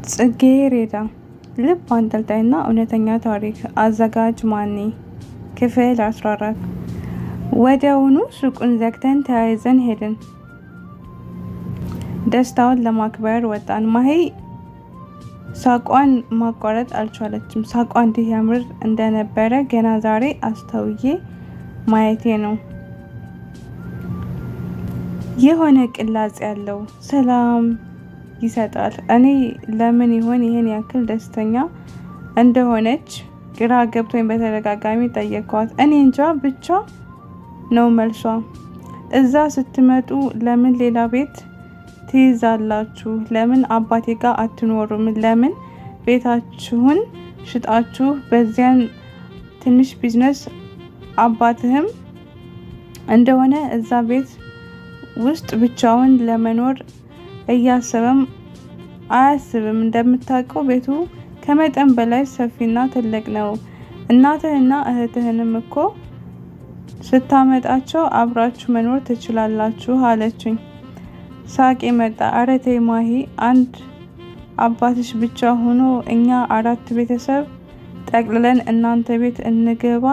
ጽጌረዳ ልብ አንጠልጣይና እውነተኛ ታሪክ። አዘጋጅ ማኔ። ክፍል 14። ወዲያውኑ ሱቁን ዘግተን ተያይዘን ሄድን። ደስታውን ለማክበር ወጣን። ማሂ ሳቋን ማቋረጥ አልቻለችም። ሳቋ እንዲህ ያምር እንደነበረ ገና ዛሬ አስተውዬ ማየቴ ነው። የሆነ ቅላጽ ያለው ሰላም ይሰጣል። እኔ ለምን ይሆን ይህን ያክል ደስተኛ እንደሆነች ግራ ገብቶኝ በተደጋጋሚ ጠየኳት። እኔ እንጃ ብቻ ነው መልሷ። እዛ ስትመጡ ለምን ሌላ ቤት ትይዛላችሁ? ለምን አባቴ ጋር አትኖሩም? ለምን ቤታችሁን ሽጣችሁ በዚያን ትንሽ ቢዝነስ አባትህም እንደሆነ እዛ ቤት ውስጥ ብቻውን ለመኖር እያሰበም አያስብም። እንደምታውቀው ቤቱ ከመጠን በላይ ሰፊና ትልቅ ነው። እናትህና እህትህንም እኮ ስታመጣቸው አብራችሁ መኖር ትችላላችሁ አለችኝ። ሳቄ መጣ። ኧረ ተይ ማሂ፣ አንድ አባትሽ ብቻ ሆኖ እኛ 4 ቤተሰብ ጠቅልለን እናንተ ቤት እንገባ?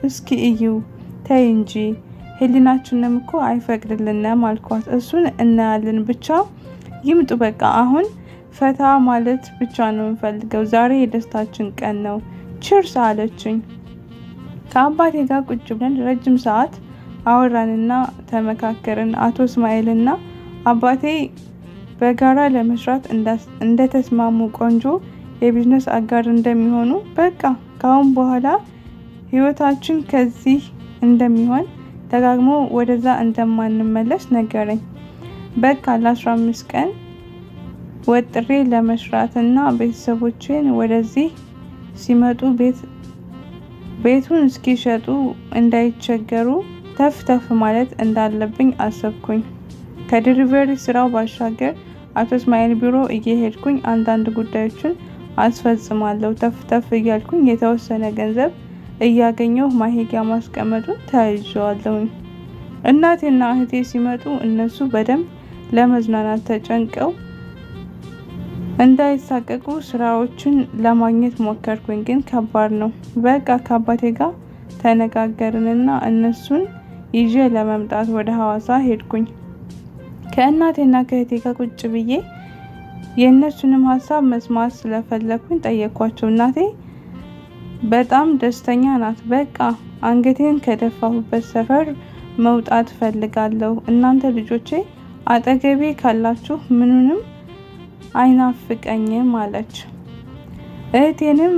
እስኪ እዩ፣ ተይ እንጂ ህሊናችንም እኮ አይፈቅድልንም አልኳት። እሱን እናያለን፣ ብቻ ይምጡ በቃ። አሁን ፈታ ማለት ብቻ ነው የምፈልገው። ዛሬ የደስታችን ቀን ነው። ቺርስ አለችኝ። ከአባቴ ጋር ቁጭ ብለን ረጅም ሰዓት አወራንና ተመካከርን። አቶ እስማኤልና አባቴ በጋራ ለመስራት እንደተስማሙ፣ ቆንጆ የቢዝነስ አጋር እንደሚሆኑ፣ በቃ ካሁን በኋላ ህይወታችን ከዚህ እንደሚሆን፣ ደጋግሞ ወደዛ እንደማንመለስ ነገረኝ። በቃ ለ15 ቀን ወጥሬ ለመስራት እና ቤተሰቦቼን ወደዚህ ሲመጡ ቤቱን እስኪሸጡ እንዳይቸገሩ ተፍ ተፍ ማለት እንዳለብኝ አሰብኩኝ። ከዲሊቨሪ ስራው ባሻገር አቶ እስማኤል ቢሮ እየሄድኩኝ አንዳንድ ጉዳዮችን አስፈጽማለሁ። ተፍ ተፍ እያልኩኝ የተወሰነ ገንዘብ እያገኘሁ ማሄጊያ ማስቀመጡን ተያይዤዋለሁኝ። እናቴና እህቴ ሲመጡ እነሱ በደንብ ለመዝናናት ተጨንቀው እንዳይሳቀቁ ስራዎችን ለማግኘት ሞከርኩኝ፣ ግን ከባድ ነው። በቃ ከአባቴ ጋር ተነጋገርንና እነሱን ይዤ ለመምጣት ወደ ሐዋሳ ሄድኩኝ። ከእናቴና ከእህቴ ጋር ቁጭ ብዬ የእነሱንም ሀሳብ መስማት ስለፈለኩኝ ጠየኳቸው። እናቴ በጣም ደስተኛ ናት። በቃ አንገቴን ከደፋሁበት ሰፈር መውጣት ፈልጋለሁ። እናንተ ልጆቼ አጠገቤ ካላችሁ ምኑንም አይናፍቀኝም አለች። እህቴንም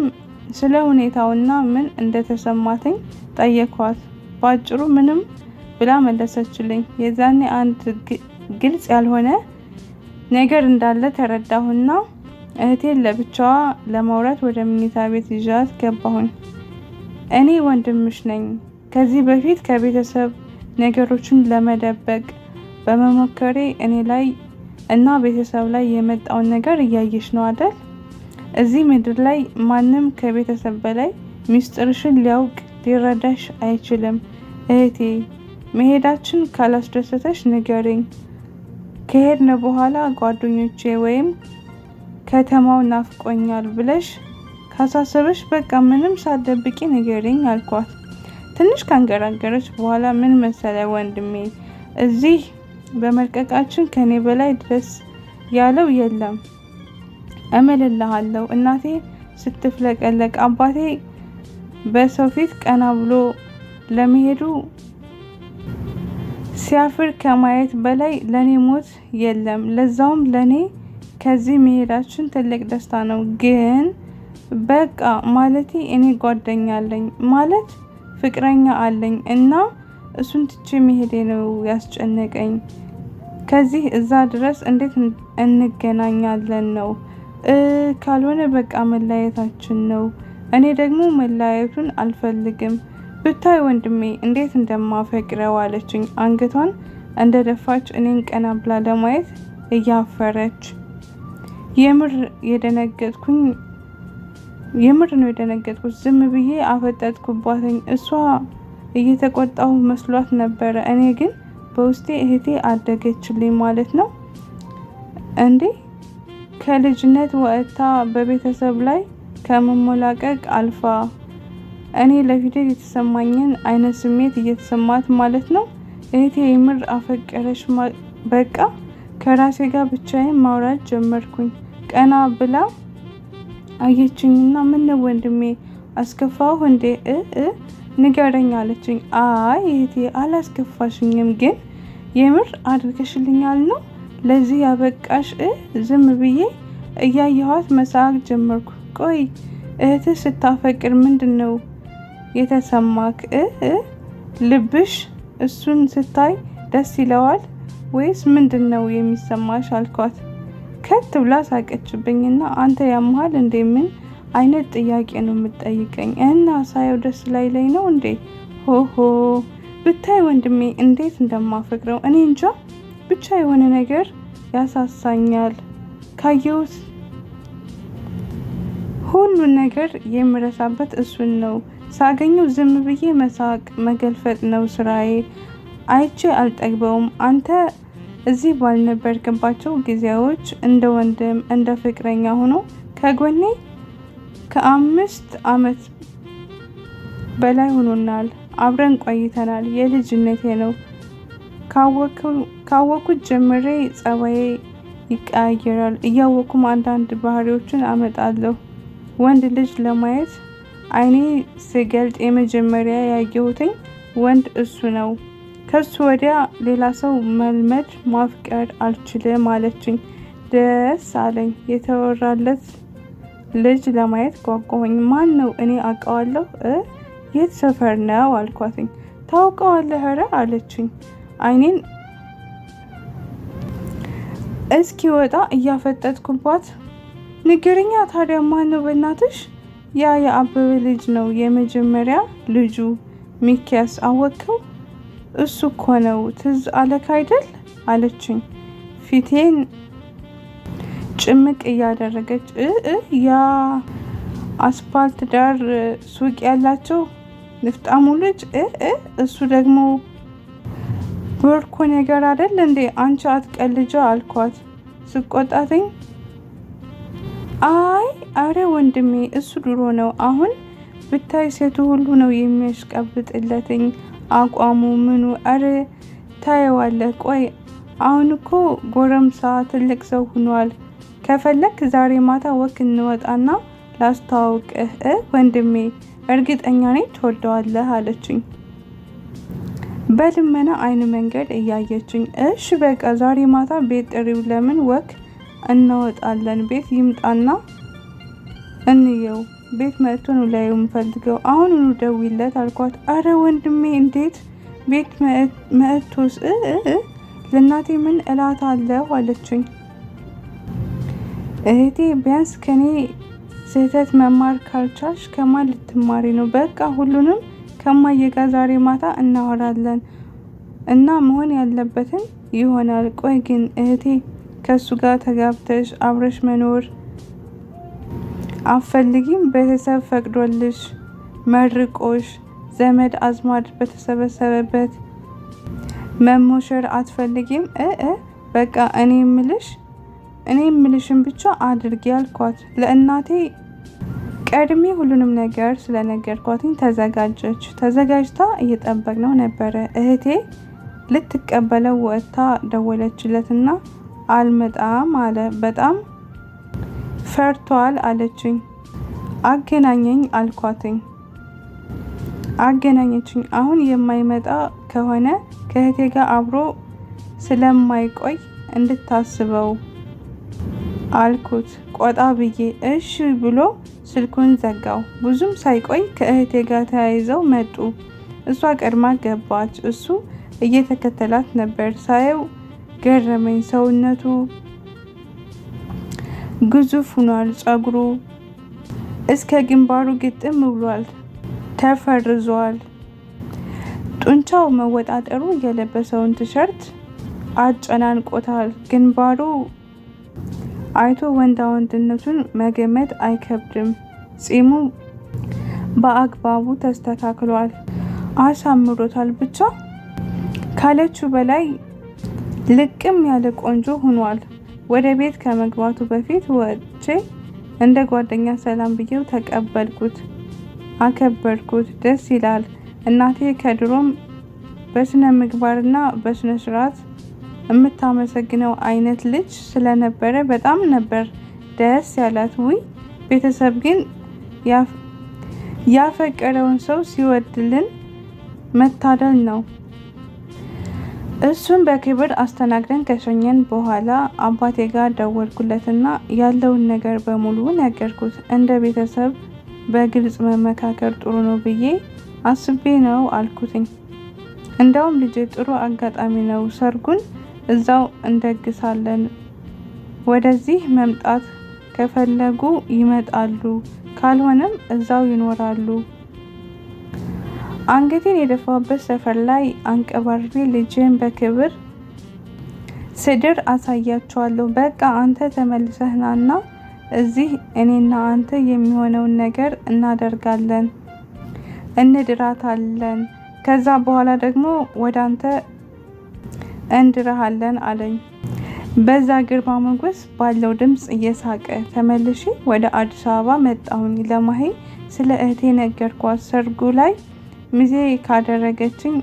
ስለ ሁኔታውና ምን እንደተሰማትኝ ጠየኳት። ባጭሩ ምንም ብላ መለሰችልኝ። የዛኔ አንድ ግልጽ ያልሆነ ነገር እንዳለ ተረዳሁና እህቴን ለብቻዋ ለማውራት ወደ መኝታ ቤት ይዣት ገባሁኝ። እኔ ወንድምሽ ነኝ። ከዚህ በፊት ከቤተሰብ ነገሮችን ለመደበቅ በመሞከሬ እኔ ላይ እና ቤተሰብ ላይ የመጣውን ነገር እያየሽ ነው አይደል? እዚህ ምድር ላይ ማንም ከቤተሰብ በላይ ሚስጥርሽን ሊያውቅ ሊረዳሽ አይችልም። እህቴ መሄዳችን ካላስደሰተሽ ንገሪኝ። ከሄድን በኋላ ጓደኞቼ ወይም ከተማው ናፍቆኛል ብለሽ ካሳሰበሽ በቃ ምንም ሳትደብቂ ንገሪኝ አልኳት። ትንሽ ካንገራገረች በኋላ ምን መሰለ ወንድሜ፣ እዚህ በመልቀቃችን ከኔ በላይ ድረስ ያለው የለም። እምልልሃለሁ። እናቴ ስትፍለቀለቅ አባቴ በሰው ፊት ቀና ብሎ ለመሄዱ ሲያፍር ከማየት በላይ ለኔ ሞት የለም። ለዛውም ለኔ ከዚህ መሄዳችን ትልቅ ደስታ ነው። ግን በቃ ማለቴ እኔ ጓደኛ አለኝ ማለት ፍቅረኛ አለኝ እና እሱን ትቼ መሄዴ ነው ያስጨነቀኝ። ከዚህ እዛ ድረስ እንዴት እንገናኛለን ነው? ካልሆነ በቃ መለያየታችን ነው። እኔ ደግሞ መለያየቱን አልፈልግም። ብታይ ወንድሜ እንዴት እንደማፈቅረው አለችኝ። አንገቷን እንደደፋች እኔን ቀና ብላ ለማየት እያፈረች። የምር ነው የደነገጥኩት። ዝም ብዬ አፈጠጥኩባትኝ። እሷ እየተቆጣሁ መስሏት ነበረ። እኔ ግን በውስጤ እህቴ አደገችልኝ ማለት ነው እንዴ? ከልጅነት ወጥታ በቤተሰብ ላይ ከመሞላቀቅ አልፋ እኔ ለፊደል የተሰማኝን አይነት ስሜት እየተሰማት ማለት ነው። እህቴ የምር አፈቀረሽ? በቃ ከራሴ ጋር ብቻዬን ማውራት ጀመርኩኝ። ቀና ብላ አየችኝና ምነው ወንድሜ አስከፋሁ እንዴ? ንገረኝ አለችኝ። አይ እህቴ አላስከፋሽኝም፣ ግን የምር አድርገሽልኛል ነው ለዚህ ያበቃሽ? ዝም ብዬ እያየኋት መሳቅ ጀመርኩ። ቆይ እህትህ ስታፈቅር ምንድን ነው የተሰማክ? ልብሽ እሱን ስታይ ደስ ይለዋል ወይስ ምንድን ነው የሚሰማሽ አልኳት። ከት ብላ ሳቀችብኝና አንተ ያመሃል እንዴ? ምን አይነት ጥያቄ ነው የምትጠይቀኝ? እና ሳየው ደስ ላይ ነው እንዴ? ሆሆ ብታይ ወንድሜ እንዴት እንደማፈቅረው እኔ እንጃ። ብቻ የሆነ ነገር ያሳሳኛል። ካየሁት ሁሉን ነገር የምረሳበት እሱን ነው። ሳገኘው ዝም ብዬ መሳቅ መገልፈጥ ነው ስራዬ። አይቼ አልጠግበውም። አንተ እዚህ ባልነበርክባቸው ጊዜዎች እንደ ወንድም እንደ ፍቅረኛ ሆኖ ከጎኔ ከ5 ዓመት በላይ ሆኖናል። አብረን ቆይተናል። የልጅነቴ ነው። ካወኩት ጀምሬ ጸባዬ ይቀያየራል። እያወኩም አንዳንድ ባህሪዎችን አመጣለሁ። ወንድ ልጅ ለማየት አይኔ ስገልጥ የመጀመሪያ ያየሁትኝ ወንድ እሱ ነው። ከሱ ወዲያ ሌላ ሰው መልመድ ማፍቀር አልችልም አለችኝ። ደስ አለኝ። የተወራለት ልጅ ለማየት ጓጓሁኝ። ማን ነው? እኔ አውቀዋለሁ። የት ሰፈር ነው አልኳትኝ። ታውቀዋለህ? ኧረ አለችኝ። አይኔን እስኪ ወጣ እያፈጠጥኩባት ንገረኛ ታዲያ ማን ነው በእናትሽ? ያ የአበበ ልጅ ነው፣ የመጀመሪያ ልጁ ሚኪያስ። አወቅከው? እሱ እኮ ነው። ትዝ አለክ አይደል አለችኝ ፊቴን ጭምቅ እያደረገች። ያ አስፓልት ዳር ሱቅ ያላቸው ንፍጣሙ ልጅ እሱ ደግሞ ቦርኮ ነገር አይደል እንዴ? አንቺ አትቀልጃ አልኳት ስቆጣትኝ። አይ አረ ወንድሜ እሱ ድሮ ነው። አሁን ብታይ ሴቱ ሁሉ ነው የሚያሽቀብጥለትኝ አቋሙ ምኑ። አረ ታየዋለህ። ቆይ አሁን እኮ ጎረምሳ ትልቅ ሰው ሆኗል። ከፈለክ ዛሬ ማታ ወክ እንወጣና ላስተዋውቅህ ወንድሜ። እርግጠኛ ነኝ ትወደዋለህ አለችኝ በልመና አይን መንገድ እያየችኝ። እሺ በቃ ዛሬ ማታ ቤት ጥሪው፣ ለምን ወክ እንወጣለን። ቤት ይምጣና እንየው። ቤት መጥቶ ነው ላይ የምፈልገው። አሁኑኑ ደውይለት አልኳት። አረ ወንድሜ እንዴት ቤት መጥቶስ? ለእናቴ ምን እላታለሁ አለችኝ። እህቴ ቢያንስ ከኔ ስህተት መማር ካልቻልሽ ከማን ልትማሪ ነው? በቃ ሁሉንም ከማየ ጋር ዛሬ ማታ እናወራለን እና መሆን ያለበትን ይሆናል። ቆይ ግን እህቴ ከሱ ጋር ተጋብተሽ አብረሽ መኖር አፈልጊም? ቤተሰብ ፈቅዶልሽ መርቆሽ ዘመድ አዝማድ በተሰበሰበበት መሞሸር አትፈልጊም? በቃ እኔ የምልሽን ብቻ አድርጊ አልኳት። ለእናቴ ቀድሜ ሁሉንም ነገር ስለነገርኳትኝ ተዘጋጀች። ተዘጋጅታ እየጠበቅነው ነበረ። እህቴ ልትቀበለው ወጥታ ደወለችለትና አልመጣም አለ። በጣም ፈርቷል አለችኝ። አገናኘኝ አልኳትኝ። አገናኘችኝ። አሁን የማይመጣ ከሆነ ከእህቴ ጋር አብሮ ስለማይቆይ እንድታስበው አልኩት ቆጣ ብዬ። እሺ ብሎ ስልኩን ዘጋው። ብዙም ሳይቆይ ከእህቴ ጋር ተያይዘው መጡ። እሷ ቀድማ ገባች። እሱ እየተከተላት ነበር። ሳየው ገረመኝ። ሰውነቱ ግዙፍ ሆኗል። ጸጉሩ እስከ ግንባሩ ግጥም ብሏል፣ ተፈርዟል። ጡንቻው መወጣጠሩ የለበሰውን ቲሸርት አጨናንቆታል። ግንባሩ አይቶ ወንዳ ወንድነቱን መገመት አይከብድም። ጺሙ በአግባቡ ተስተካክሏል፣ አሳምሮታል። ብቻ ካለችው በላይ ልቅም ያለ ቆንጆ ሆኗል። ወደ ቤት ከመግባቱ በፊት ወጥቼ እንደ ጓደኛ ሰላም ብዬው ተቀበልኩት፣ አከበርኩት። ደስ ይላል። እናቴ ከድሮም በስነ ምግባርና በስነ ስርዓት የምታመሰግነው አይነት ልጅ ስለነበረ በጣም ነበር ደስ ያላት። ውይ ቤተሰብ ግን ያፈቀረውን ሰው ሲወድልን መታደል ነው። እሱን በክብር አስተናግደን ከሸኘን በኋላ አባቴ ጋር ደወልኩለትና ያለውን ነገር በሙሉ ነገርኩት። እንደ ቤተሰብ በግልጽ መመካከር ጥሩ ነው ብዬ አስቤ ነው አልኩትኝ። እንደውም ልጄ ጥሩ አጋጣሚ ነው፣ ሰርጉን እዛው እንደግሳለን። ወደዚህ መምጣት ከፈለጉ ይመጣሉ፣ ካልሆነም እዛው ይኖራሉ። አንገቴን የደፋበት ሰፈር ላይ አንቀባርሬ ልጄን በክብር ስድር አሳያቸዋለሁ። በቃ አንተ ተመልሰህ ናና እዚህ እኔና አንተ የሚሆነውን ነገር እናደርጋለን፣ እንድራታለን። ከዛ በኋላ ደግሞ ወደ አንተ እንድረሃለን አለኝ። በዛ ግርማ ሞገስ ባለው ድምፅ እየሳቀ ተመልሼ ወደ አዲስ አበባ መጣሁኝ። ለማሂ ስለ እህቴ ነገርኳት። ሰርጉ ላይ ሚዜ ካደረገችኝ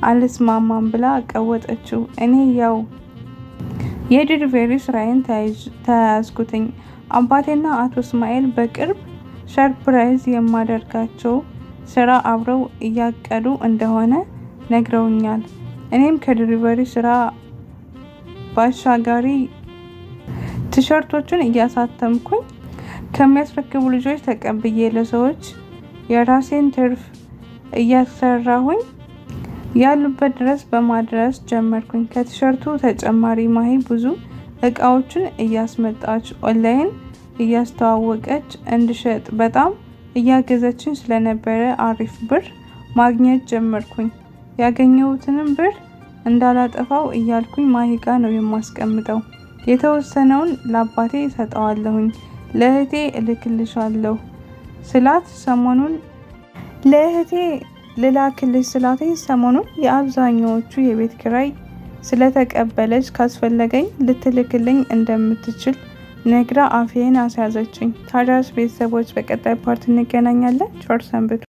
አልስማማም ብላ ቀወጠችው። እኔ ያው የዲሊቨሪ ስራዬን ተያያዝኩትኝ። አባቴና አቶ እስማኤል በቅርብ ሰርፕራይዝ የማደርጋቸው ስራ አብረው እያቀዱ እንደሆነ ነግረውኛል። እኔም ከዲሊቨሪ ስራ ባሻጋሪ ቲሸርቶችን እያሳተምኩኝ ከሚያስረክቡ ልጆች ተቀብዬ ለሰዎች የራሴን ትርፍ እያሰራሁኝ ያሉበት ድረስ በማድረስ ጀመርኩኝ። ከቲሸርቱ ተጨማሪ ማሂ ብዙ እቃዎችን እያስመጣች ኦንላይን እያስተዋወቀች እንድሸጥ በጣም እያገዘችኝ ስለነበረ አሪፍ ብር ማግኘት ጀመርኩኝ። ያገኘሁትንም ብር እንዳላጠፋው እያልኩኝ ማሂ ጋ ነው የማስቀምጠው። የተወሰነውን ለአባቴ ሰጠዋለሁኝ። ለእህቴ እልክልሻለሁ ስላት ሰሞኑን ሰሞኑን የአብዛኛዎቹ የቤት ኪራይ ስለተቀበለች ካስፈለገኝ ልትልክልኝ እንደምትችል ነግራ አፌን አስያዘችኝ። ታዲያስ ቤተሰቦች በቀጣይ ፓርት እንገናኛለን። ቸር ሰንብቱ።